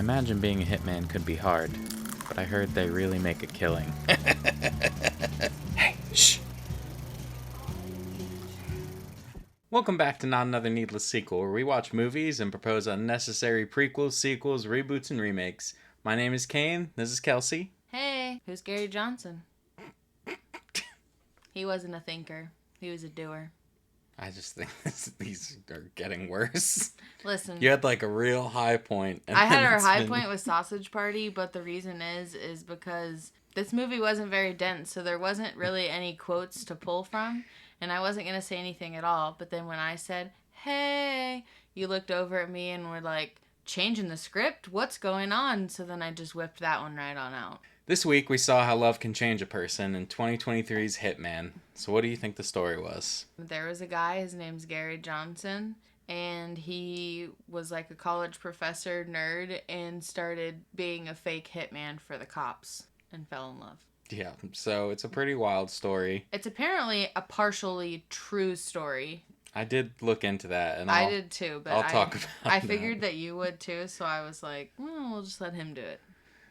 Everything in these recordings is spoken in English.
imagine being a hitman could be hard, but I heard they really make a killing. Hey, shh! Welcome back to Not Another Needless Sequel, where we watch movies and propose unnecessary prequels, sequels, reboots, and remakes. My name is Kane, this is Kelsey. Hey, who's Gary Johnson? He wasn't a thinker. He was a doer. I just think these are getting worse. Listen. You had like a real high point. I had our high point with Sausage Party, but the reason is because this movie wasn't very dense, so there wasn't really any quotes to pull from, and I wasn't going to say anything at all. But then when I said, hey, you looked over at me and were like, changing the script? What's going on? So then I just whipped that one right on out. This week we saw how love can change a person in 2023's Hitman. So what do you think the story was? There was a guy, his name's Gary Johnson, and he was like a college professor nerd and started being a fake hitman for the cops and fell in love. Yeah, so it's a pretty wild story. It's apparently a partially true story. I did look into that, and I did too, but I'll talk about I figured that you would too, so I was like, well, we'll just let him do it.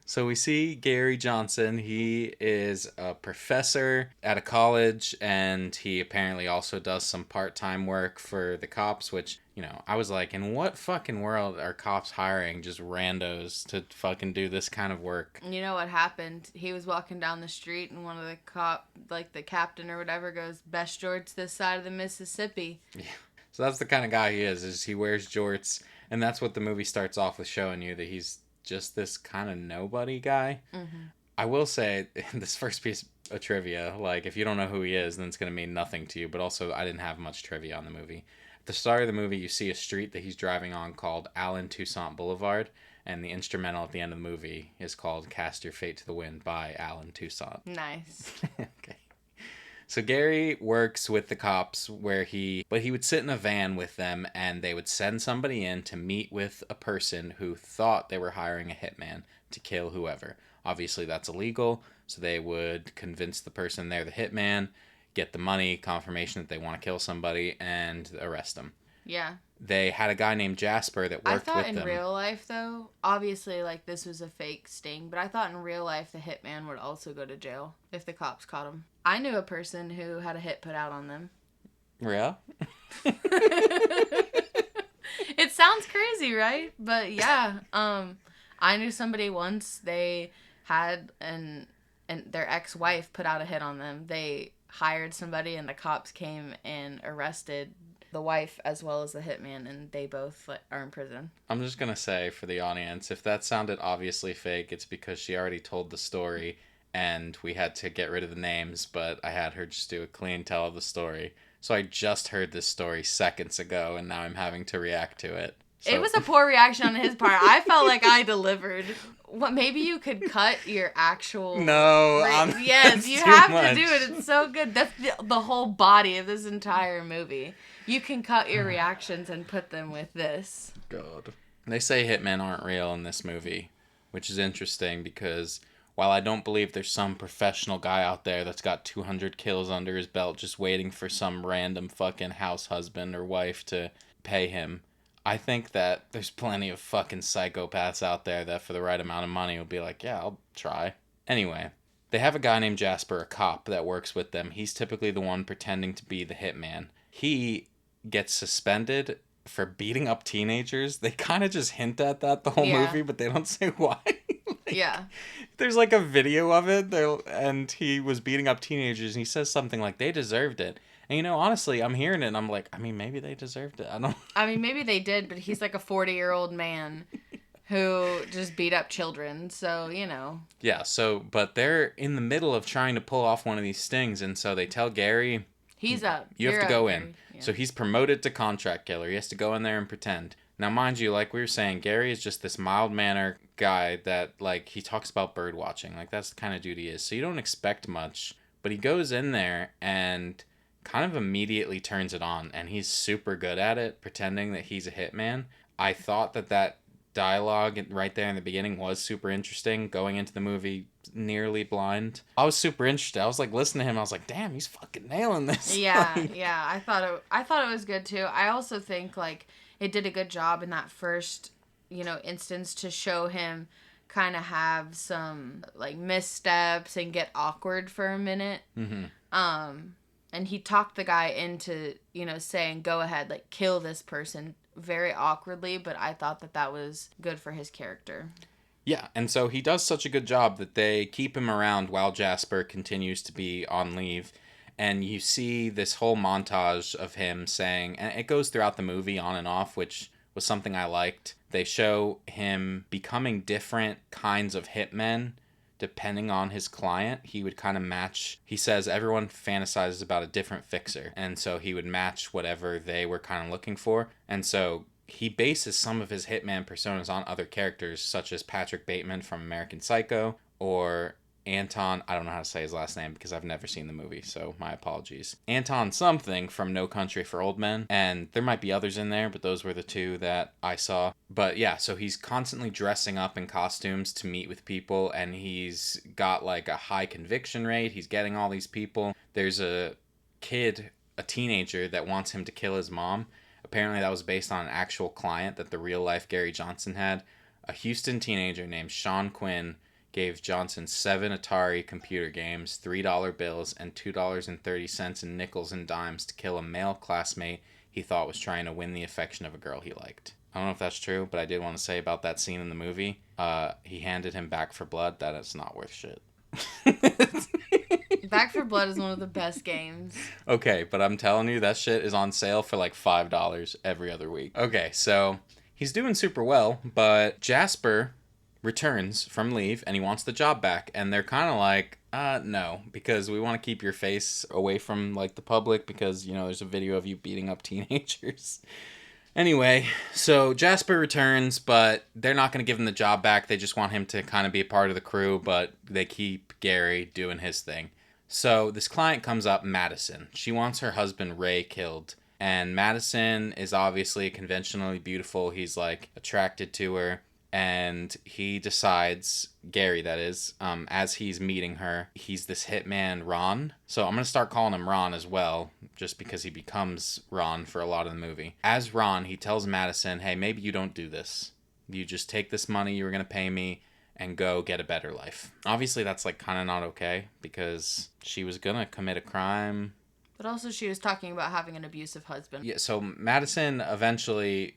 So we see Gary Johnson. He is a professor at a college, and he apparently also does some part-time work for the cops, which, you know, I was like, in what fucking world are cops hiring just randos to fucking do this kind of work? You know what happened? He was walking down the street, and one of the captain or whatever goes, best jorts this side of the Mississippi. Yeah. So that's the kind of guy he is he wears jorts, and that's what the movie starts off with, showing you that he's just this kind of nobody guy. Mm-hmm. I will say, this first piece of trivia, like, if you don't know who he is, then it's going to mean nothing to you, but also I didn't have much trivia on the movie. At the start of the movie, you see a street that he's driving on called Allen Toussaint Boulevard, and the instrumental at the end of the movie is called Cast Your Fate to the Wind by Allen Toussaint. Nice. Okay. So Gary works with the cops but he would sit in a van with them, and they would send somebody in to meet with a person who thought they were hiring a hitman to kill whoever. Obviously that's illegal, so they would convince the person they're the hitman, get the money, confirmation that they want to kill somebody, and arrest them. Yeah. They had a guy named Jasper that worked with them. I thought in real life, though, obviously, like, this was a fake sting, but I thought in real life the hitman would also go to jail if the cops caught him. I knew a person who had a hit put out on them. Yeah? It sounds crazy, right? But yeah, I knew somebody once, they had and their ex-wife put out a hit on them. They hired somebody and the cops came and arrested the wife as well as the hitman, and they both are in prison. I'm just going to say for the audience, if that sounded obviously fake, it's because she already told the story and we had to get rid of the names, but I had her just do a clean tell of the story. So I just heard this story seconds ago, and now I'm having to react to it. So. It was a poor reaction on his part. I felt like I delivered. What? Maybe you could cut your actual... No. Yes, you have to do it. It's so good. That's the whole body of this entire movie. You can cut your reactions and put them with this. God. They say hitmen aren't real in this movie, which is interesting because while I don't believe there's some professional guy out there that's got 200 kills under his belt just waiting for some random fucking house husband or wife to pay him, I think that there's plenty of fucking psychopaths out there that for the right amount of money will be like, yeah, I'll try. Anyway, they have a guy named Jasper, a cop, that works with them. He's typically the one pretending to be the hitman. He gets suspended for beating up teenagers. They kind of just hint at that the whole movie, but they don't say why. Yeah. There's like a video of it, and he was beating up teenagers, and he says something like, they deserved it. And, you know, honestly, I'm hearing it, and I'm like, I mean, maybe they deserved it. I mean, maybe they did, but he's like a 40-year-old man who just beat up children, so, you know. Yeah, but they're in the middle of trying to pull off one of these stings, and so they tell Gary... He's up. You have to go in. Yeah. So he's promoted to contract killer. He has to go in there and pretend. Now, mind you, like we were saying, Gary is just this mild-mannered guy that, like, he talks about bird watching. Like, that's the kind of dude he is. So you don't expect much. But he goes in there and kind of immediately turns it on. And he's super good at it, pretending that he's a hitman. I thought that dialogue right there in the beginning was super interesting. Going into the movie nearly blind, I was super interested. I was like listening to him. I was like, damn, he's fucking nailing this. Yeah, yeah. I thought it was good too. I also think like it did a good job in that first instance to show him kind of have some like missteps and get awkward for a minute. Mm-hmm. And he talked the guy into, saying, go ahead, like kill this person very awkwardly, but I thought that was good for his character. Yeah, and so he does such a good job that they keep him around while Jasper continues to be on leave. And you see this whole montage of him saying, and it goes throughout the movie on and off, which was something I liked. They show him becoming different kinds of hitmen depending on his client. He would kind of match, he says everyone fantasizes about a different fixer. And so he would match whatever they were kind of looking for. And so he bases some of his hitman personas on other characters, such as Patrick Bateman from American Psycho, or Anton, I don't know how to say his last name because I've never seen the movie, so my apologies. Anton something from No Country for Old Men, and there might be others in there, but those were the two that I saw. But yeah, so he's constantly dressing up in costumes to meet with people, and he's got like a high conviction rate. He's getting all these people. There's a kid, a teenager, that wants him to kill his mom. Apparently that was based on an actual client that the real life Gary Johnson had. A Houston teenager named Sean Quinn gave Johnson 7 Atari computer games, $3 bills, and $2.30 in nickels and dimes to kill a male classmate he thought was trying to win the affection of a girl he liked. I don't know if that's true, but I did want to say about that scene in the movie, he handed him Back for Blood. That is not worth shit. Back for Blood is one of the best games. Okay, but I'm telling you, that shit is on sale for like $5 every other week. Okay, so he's doing super well, but Jasper returns from leave and he wants the job back, and they're kind of like, no, because we want to keep your face away from like the public because, there's a video of you beating up teenagers. Anyway, so Jasper returns, but they're not going to give him the job back. They just want him to kind of be a part of the crew, but they keep Gary doing his thing. So this client comes up, Madison. She wants her husband Ray killed. And Madison is obviously conventionally beautiful. He's like attracted to her. And he decides, Gary that is, as he's meeting her, he's this hitman Ron. So I'm going to start calling him Ron as well, just because he becomes Ron for a lot of the movie. As Ron, he tells Madison, hey, maybe you don't do this. You just take this money you were going to pay me and go get a better life. Obviously, that's like kind of not okay because she was going to commit a crime. But also she was talking about having an abusive husband. Yeah, so Madison eventually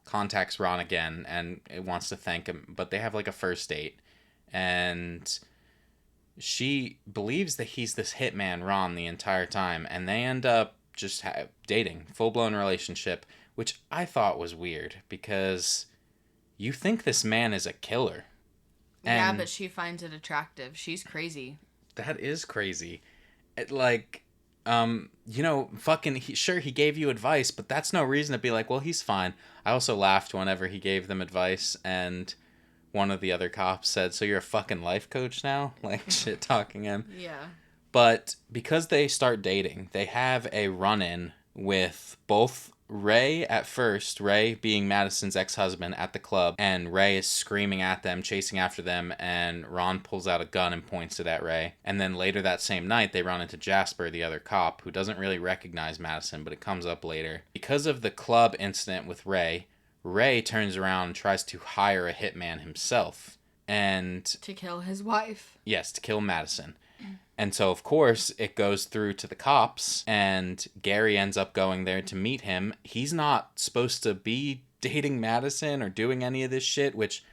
contacts Ron again and wants to thank him, but they have like a first date. And she believes that he's this hitman Ron the entire time, and they end up just dating, full-blown relationship, which I thought was weird because you think this man is a killer. Yeah, but she finds it attractive. She's crazy. That is crazy. Sure, he gave you advice, but that's no reason to be like, well, he's fine. I also laughed whenever he gave them advice, and one of the other cops said, so you're a fucking life coach now? Like, shit talking him. Yeah. But because they start dating, they have a run-in with both Ray at first, Ray being Madison's ex-husband, at the club, and Ray is screaming at them, chasing after them, and Ron pulls out a gun and points it at Ray. And then later that same night, they run into Jasper, the other cop, who doesn't really recognize Madison, but it comes up later. Because of the club incident with Ray, Ray turns around and tries to hire a hitman himself. And to kill his wife. Yes, to kill Madison. And so, of course, it goes through to the cops, and Gary ends up going there to meet him. He's not supposed to be dating Madison or doing any of this shit, which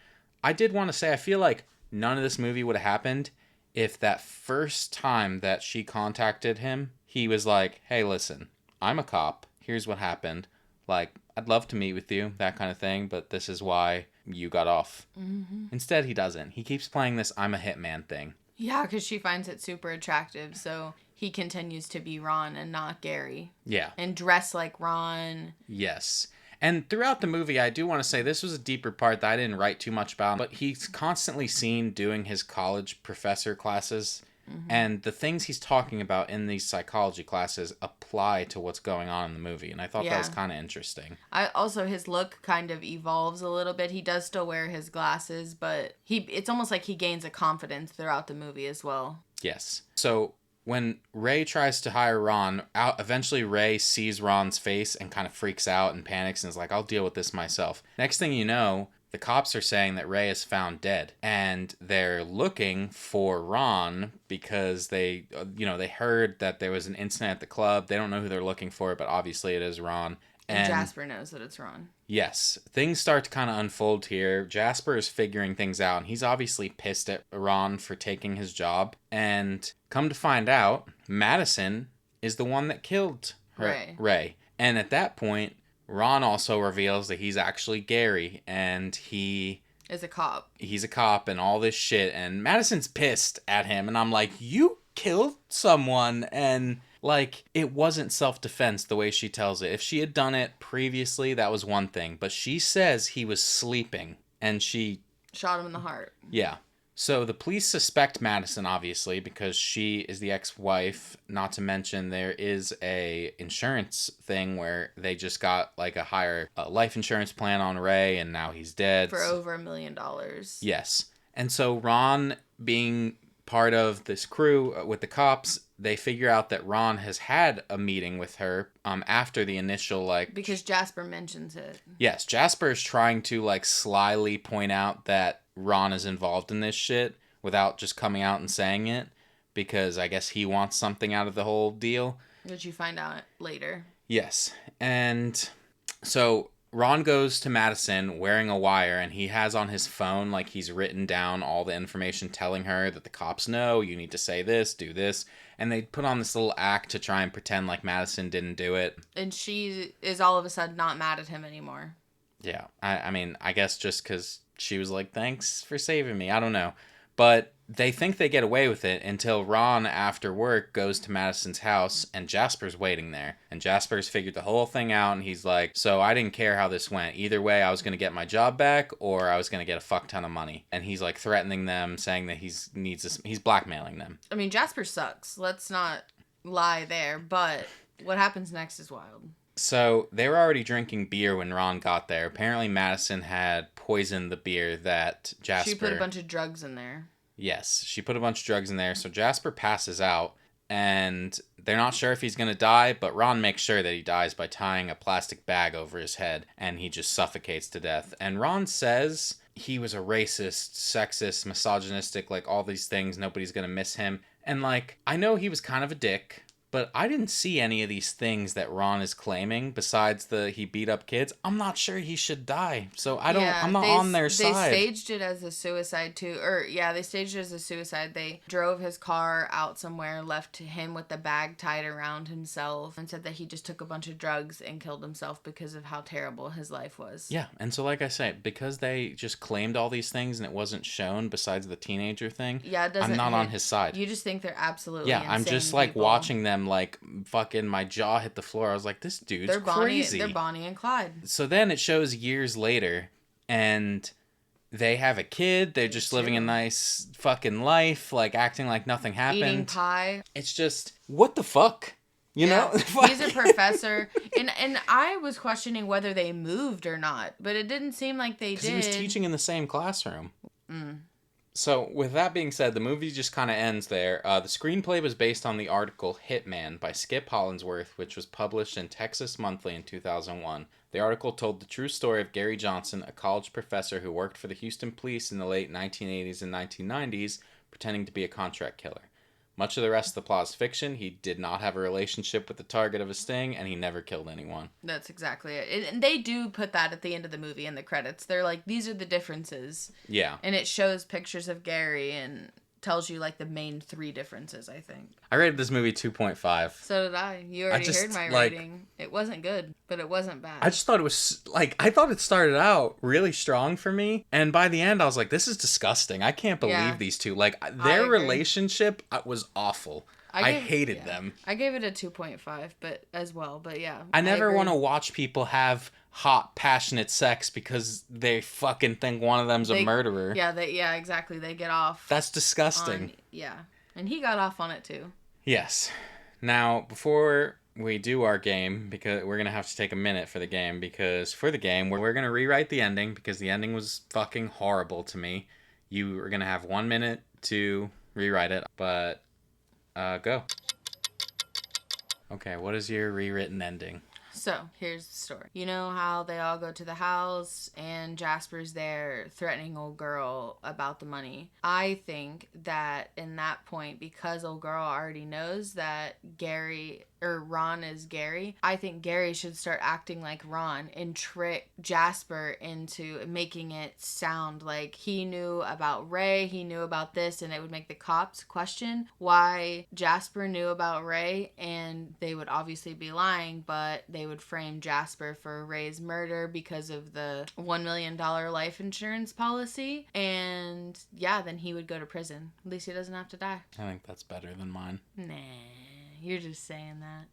I did want to say, I feel like none of this movie would have happened if that first time that she contacted him, he was like, hey, listen, I'm a cop. Here's what happened. Like, I'd love to meet with you, that kind of thing, but this is why you got off. Mm-hmm. Instead, he doesn't. He keeps playing this I'm a hitman thing. Yeah, because she finds it super attractive, so he continues to be Ron and not Gary. Yeah. And dress like Ron. Yes. And throughout the movie, I do want to say this was a deeper part that I didn't write too much about, but he's constantly seen doing his college professor classes. Mm-hmm. And the things he's talking about in these psychology classes apply to what's going on in the movie. And I thought that was kind of interesting. Also, his look kind of evolves a little bit. He does still wear his glasses, but it's almost like he gains a confidence throughout the movie as well. Yes. So when Ray tries to hire Ron, eventually Ray sees Ron's face and kind of freaks out and panics and is like, I'll deal with this myself. Next thing you know, the cops are saying that Ray is found dead, and they're looking for Ron because they heard that there was an incident at the club. They don't know who they're looking for, but obviously it is Ron. And Jasper knows that it's Ron. Yes, things start to kind of unfold here. Jasper is figuring things out, and he's obviously pissed at Ron for taking his job. And come to find out, Madison is the one that killed Ray. And at that point, Ron also reveals that he's actually Gary, and he is a cop. He's a cop and all this shit, and Madison's pissed at him, and I'm like, you killed someone, and like, it wasn't self-defense the way she tells it. If she had done it previously, that was one thing, but she says he was sleeping, and she shot him in the heart. Yeah. So the police suspect Madison, obviously, because she is the ex-wife. Not to mention there is a insurance thing where they just got like a higher life insurance plan on Ray, and now he's dead. For over $1 million. Yes. And so Ron, being part of this crew with the cops, they figure out that Ron has had a meeting with her after the initial, like... Because Jasper mentions it. Yes, Jasper is trying to, like, slyly point out that Ron is involved in this shit without just coming out and saying it, because I guess he wants something out of the whole deal. Which you find out later. Yes. And so Ron goes to Madison wearing a wire, and he has on his phone, like, he's written down all the information telling her that the cops know, you need to say this, do this. And they put on this little act to try and pretend like Madison didn't do it. And she is all of a sudden not mad at him anymore. Yeah. I mean, I guess just because she was like, thanks for saving me. I don't know. But they think they get away with it until Ron, after work, goes to Madison's house, and Jasper's waiting there. And Jasper's figured the whole thing out, and he's like, so I didn't care how this went. Either way, I was going to get my job back, or I was going to get a fuck ton of money. And he's like threatening them, saying that he's blackmailing them. I mean, Jasper sucks. Let's not lie there, but what happens next is wild. So they were already drinking beer when Ron got there. Apparently Madison had poisoned the beer that Jasper... She put a bunch of drugs in there. Yes, she put a bunch of drugs in there. So Jasper passes out, and they're not sure if he's going to die, but Ron makes sure that he dies by tying a plastic bag over his head, and he just suffocates to death. And Ron says he was a racist, sexist, misogynistic, like all these things. Nobody's going to miss him. And like, I know he was kind of a dick, but I didn't see any of these things that Ron is claiming besides he beat up kids. I'm not sure he should die. So I'm not on their side. They staged it as a suicide too. They staged it as a suicide. They drove his car out somewhere, left him with the bag tied around himself, and said that he just took a bunch of drugs and killed himself because of how terrible his life was. Yeah, and so like I say, because they just claimed all these things and it wasn't shown besides the teenager thing, I'm not on his side. You just think they're absolutely insane. I'm just like people. Watching them, like fucking my jaw hit the floor. I was like, this dude's crazy. They're Bonnie and Clyde. So then it shows years later, and they have a kid. They're just living a nice fucking life, like acting like nothing happened. Eating pie. It's just, what the fuck? You know? He's a professor. And I was questioning whether they moved or not, but it didn't seem like they did. Because he was teaching in the same classroom. Mm. So, with that being said, the movie just kind of ends there. The screenplay was based on the article Hitman by Skip Hollandsworth, which was published in Texas Monthly in 2001. The article told the true story of Gary Johnson, a college professor who worked for the Houston police in the late 1980s and 1990s, pretending to be a contract killer. Much of the rest of the plot is fiction. He did not have a relationship with the target of his sting, and he never killed anyone. That's exactly it. And they do put that at the end of the movie in the credits. They're like, these are the differences. Yeah. And it shows pictures of Gary and tells you like the main 3 differences, I think. I rated this movie 2.5. So did I. You already heard my rating. It wasn't good, but it wasn't bad. I just thought it was I thought it started out really strong for me, and by the end I was like, this is disgusting. I can't believe these two. Like, their relationship was awful. I hated them. I gave it a 2.5, but yeah. I never want to watch people have hot, passionate sex because they fucking think one of them's a murderer. Yeah, exactly. They get off. That's disgusting. And he got off on it too. Yes. Now, before we do our game, because we're going to have to take a minute for the game, because for the game, we're going to rewrite the ending, because the ending was fucking horrible to me. You are going to have 1 minute to rewrite it, but go. Okay, what is your rewritten ending? So, here's the story. You know how they all go to the house and Jasper's there threatening old girl about the money? I think that in that point, because old girl already knows that Gary or Ron is Gary, I think Gary should start acting like Ron and trick Jasper into making it sound like he knew about Ray, he knew about this, and it would make the cops question why Jasper knew about Ray, and they would obviously be lying, but they would frame Jasper for Ray's murder because of the $1 million life insurance policy, and yeah, then he would go to prison. At least he doesn't have to die. I think that's better than mine. Nah, you're just saying that.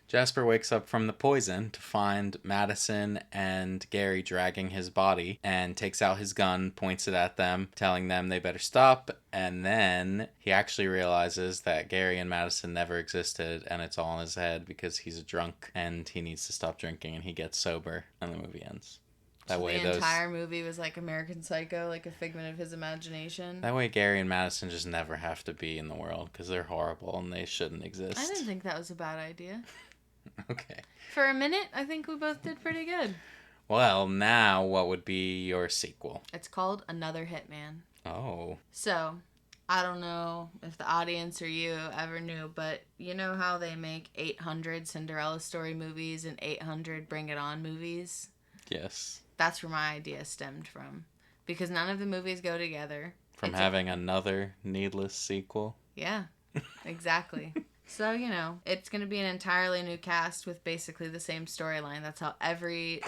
Jasper wakes up from the poison to find Madison and Gary dragging his body and takes out his gun, points it at them, telling them they better stop. And then he actually realizes that Gary and Madison never existed and it's all in his head because he's a drunk and he needs to stop drinking and he gets sober and the movie ends. That So way the entire movie was like American Psycho, like a figment of his imagination. That way Gary and Madison just never have to be in the world because they're horrible and they shouldn't exist. I didn't think that was a bad idea. Okay. For a minute, I think we both did pretty good. Well, now what would be your sequel? It's called Another Hitman. Oh. So, I don't know if the audience or you ever knew, but you know how they make 800 Cinderella story movies and 800 Bring It On movies? Yes. That's where my idea stemmed from. Because none of the movies go together. From having another needless sequel? Yeah, exactly. So, you know, it's going to be an entirely new cast with basically the same storyline. That's how every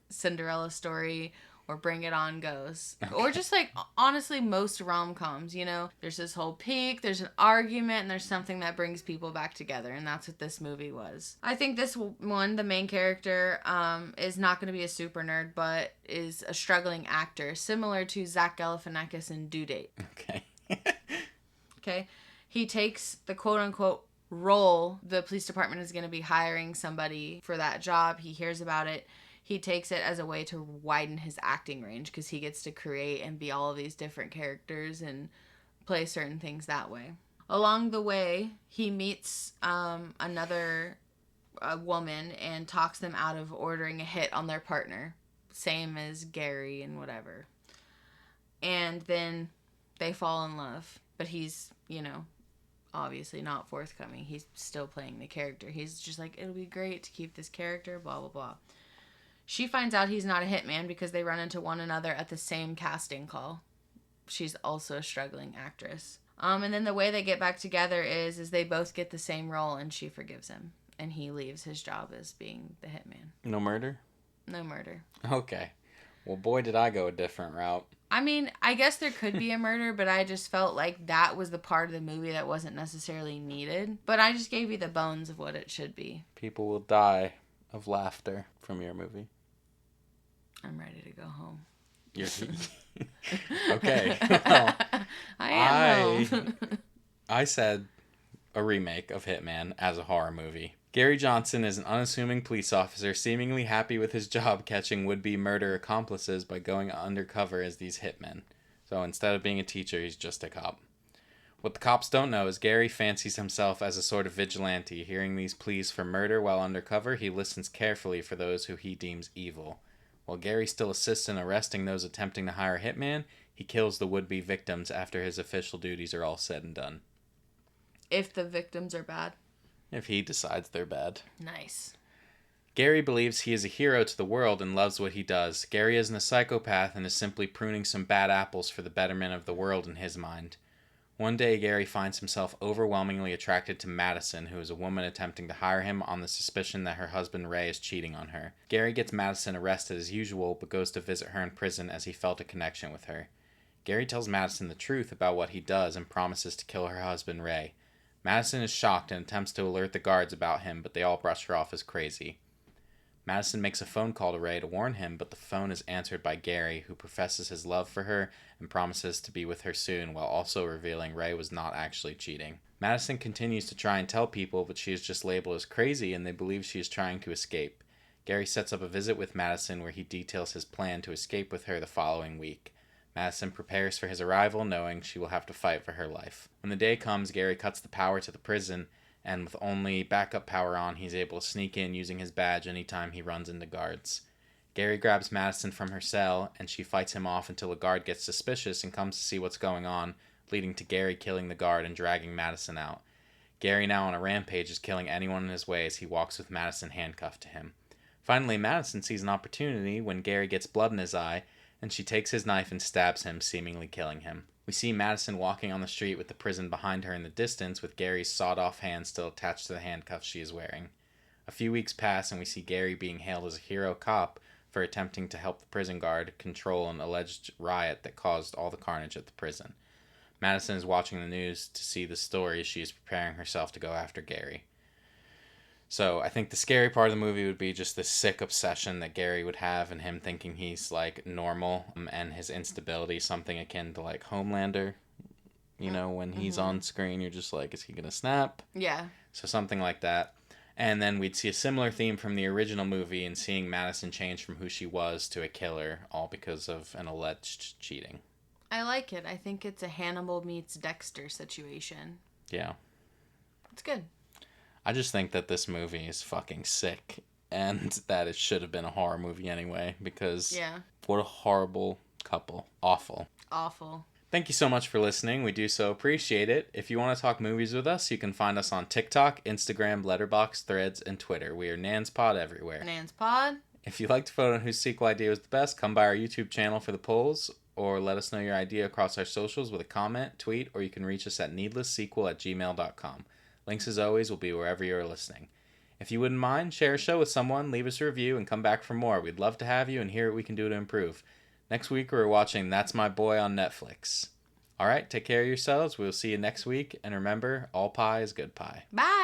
Cinderella story or Bring It On goes. Okay. Or just like, honestly, most rom-coms, you know, there's this whole peak, there's an argument, and there's something that brings people back together. And that's what this movie was. I think this one, the main character, is not going to be a super nerd, but is a struggling actor, similar to Zach Galifianakis in Due Date. Okay. Okay. He takes the quote-unquote role. The police department is going to be hiring somebody for that job. He hears about it. He takes it as a way to widen his acting range because he gets to create and be all of these different characters and play certain things that way. Along the way, he meets another woman and talks them out of ordering a hit on their partner. Same as Gary and whatever. And then they fall in love. But he's, you know, obviously not forthcoming. He's still playing the character. He's just like, it'll be great to keep this character, blah, blah, blah. She finds out he's not a hitman because they run into one another at the same casting call. She's also a struggling actress. And then the way they get back together is they both get the same role and she forgives him. And he leaves his job as being the hitman. No murder? No murder. Okay. Well, boy, did I go a different route. I mean, I guess there could be a murder, but I just felt like that was the part of the movie that wasn't necessarily needed. But I just gave you the bones of what it should be. People will die of laughter from your movie. I'm ready to go home. You're okay. Well, I am home. I said a remake of Hitman as a horror movie. Gary Johnson is an unassuming police officer seemingly happy with his job catching would-be murder accomplices by going undercover as these hitmen. So instead of being a teacher, he's just a cop. What the cops don't know is Gary fancies himself as a sort of vigilante. Hearing these pleas for murder while undercover, he listens carefully for those who he deems evil. While Gary still assists in arresting those attempting to hire a hitman, he kills the would-be victims after his official duties are all said and done. If the victims are bad. If he decides they're bad. Nice. Gary believes he is a hero to the world and loves what he does. Gary isn't a psychopath and is simply pruning some bad apples for the betterment of the world in his mind. One day, Gary finds himself overwhelmingly attracted to Madison, who is a woman attempting to hire him on the suspicion that her husband Ray is cheating on her. Gary gets Madison arrested as usual, but goes to visit her in prison as he felt a connection with her. Gary tells Madison the truth about what he does and promises to kill her husband Ray. Madison is shocked and attempts to alert the guards about him, but they all brush her off as crazy. Madison makes a phone call to Ray to warn him, but the phone is answered by Gary, who professes his love for her and promises to be with her soon, while also revealing Ray was not actually cheating. Madison continues to try and tell people, but she is just labeled as crazy, and they believe she is trying to escape. Gary sets up a visit with Madison where he details his plan to escape with her the following week. Madison prepares for his arrival, knowing she will have to fight for her life. When the day comes, Gary cuts the power to the prison and with only backup power on, he's able to sneak in using his badge anytime he runs into guards. Gary grabs Madison from her cell, and she fights him off until a guard gets suspicious and comes to see what's going on, leading to Gary killing the guard and dragging Madison out. Gary, now on a rampage, is killing anyone in his way as he walks with Madison handcuffed to him. Finally, Madison sees an opportunity when Gary gets blood in his eye, and she takes his knife and stabs him, seemingly killing him. We see Madison walking on the street with the prison behind her in the distance, with Gary's sawed-off hand still attached to the handcuffs she is wearing. A few weeks pass, and we see Gary being hailed as a hero cop for attempting to help the prison guard control an alleged riot that caused all the carnage at the prison. Madison is watching the news to see the story as she is preparing herself to go after Gary. So I think the scary part of the movie would be just this sick obsession that Gary would have and him thinking he's like normal, and his instability, something akin to like Homelander. You know, when he's on screen, you're just like, is he going to snap? Yeah. So something like that. And then we'd see a similar theme from the original movie and seeing Madison change from who she was to a killer, all because of an alleged cheating. I like it. I think it's a Hannibal meets Dexter situation. Yeah. It's good. I just think that this movie is fucking sick, and that it should have been a horror movie anyway, because what a horrible couple. Awful. Awful. Thank you so much for listening. We do so appreciate it. If you want to talk movies with us, you can find us on TikTok, Instagram, Letterboxd, Threads, and Twitter. We are NansPod everywhere. NansPod. If you'd like to vote on whose sequel idea was the best, come by our YouTube channel for the polls, or let us know your idea across our socials with a comment, tweet, or you can reach us at needlesssequel@gmail.com. Links, as always, will be wherever you are listening. If you wouldn't mind, share a show with someone, leave us a review, and come back for more. We'd love to have you and hear what we can do to improve. Next week, we're watching That's My Boy on Netflix. All right, take care of yourselves. We'll see you next week. And remember, all pie is good pie. Bye.